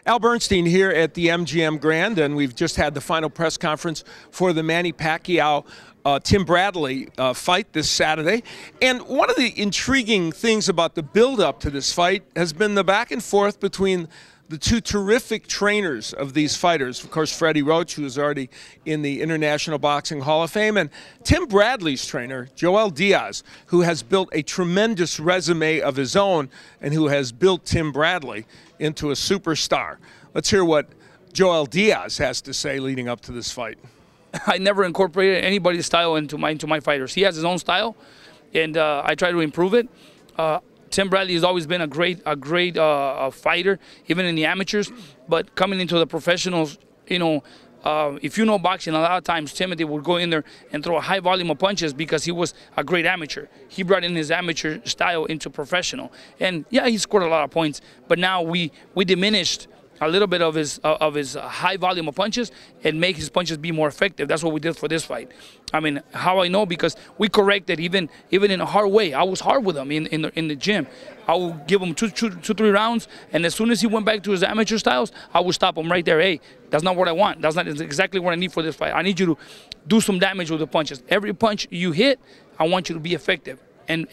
Al Bernstein here at the MGM Grand, and we've just had the final press conference for the Manny Pacquiao Tim Bradley fight this Saturday. And one of the intriguing things about the build-up to this fight has been the back and forth between the two terrific trainers of these fighters. Of course, Freddie Roach, who is already in the International Boxing Hall of Fame, and Tim Bradley's trainer, Joel Diaz, who has built a tremendous resume of his own and who has built Tim Bradley into a superstar. Let's hear what Joel Diaz has to say leading up to this fight. I never incorporated anybody's style into my fighters. He has his own style, and I try to improve it. Tim Bradley has always been a great fighter, even in the amateurs. But coming into the professionals, you know, if you know boxing, a lot of times Timothy would go in there and throw a high volume of punches because he was a great amateur. He brought in his amateur style into professional, and yeah, he scored a lot of points. But now we diminished a little bit of his high volume of punches and make his punches be more effective. That's what we did for this fight. I mean, how I know, because we corrected even in a hard way. I was hard with him in the gym. I would give him two, 3 rounds, and as soon as he went back to his amateur styles, I would stop him right there. Hey, that's not what I want. That's not exactly what I need for this fight. I need you to do some damage with the punches. Every punch you hit, I want you to be effective and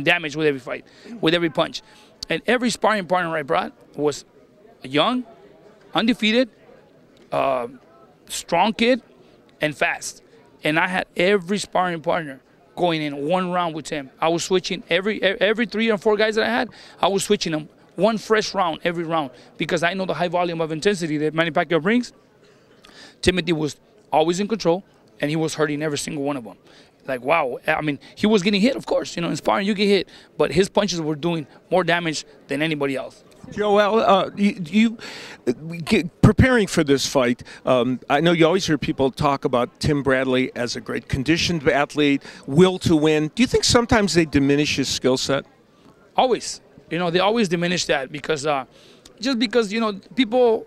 damage with every fight, with every punch. And every sparring partner I brought was young, undefeated, strong kid, and fast. And I had every sparring partner going in one round with him. I was switching every 3 or 4 guys that I had. I was switching them one fresh round every round because I know the high volume of intensity that Manny Pacquiao brings. Timothy was always in control, and he was hurting every single one of them. Like, wow. I mean, he was getting hit, of course. You know, in sparring you get hit, but his punches were doing more damage than anybody else. Joel, preparing for this fight, I know you always hear people talk about Tim Bradley as a great conditioned athlete, will to win. Do you think sometimes they diminish his skill set? Always. You know, they always diminish that because just because, you know, people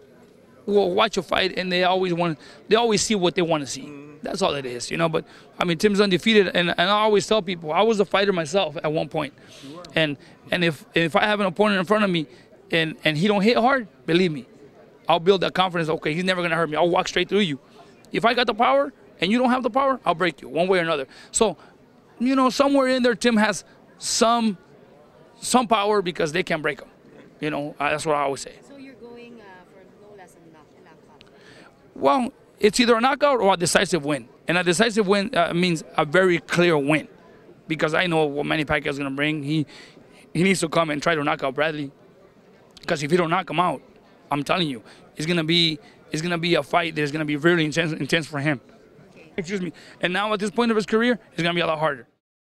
will watch a fight and they always see what they want to see. That's all it is, you know. But I mean, Tim's undefeated, and I always tell people I was a fighter myself at one point, and if I have an opponent in front of me and he don't hit hard, believe me, I'll build that confidence. Okay, he's never gonna hurt me. I'll walk straight through you. If I got the power and you don't have the power, I'll break you one way or another. So, you know, somewhere in there, Tim has some power because they can't break him. You know, that's what I always say. So you're going for no less than a knockout? Well, it's either a knockout or a decisive win. And a decisive win means a very clear win. Because I know what Manny Pacquiao is going to bring. He needs to come and try to knock out Bradley. Because if you don't knock him out, I'm telling you, it's going to be a fight that's going to be really intense for him. Okay. Excuse me. And now at this point of his career, it's going to be a lot harder.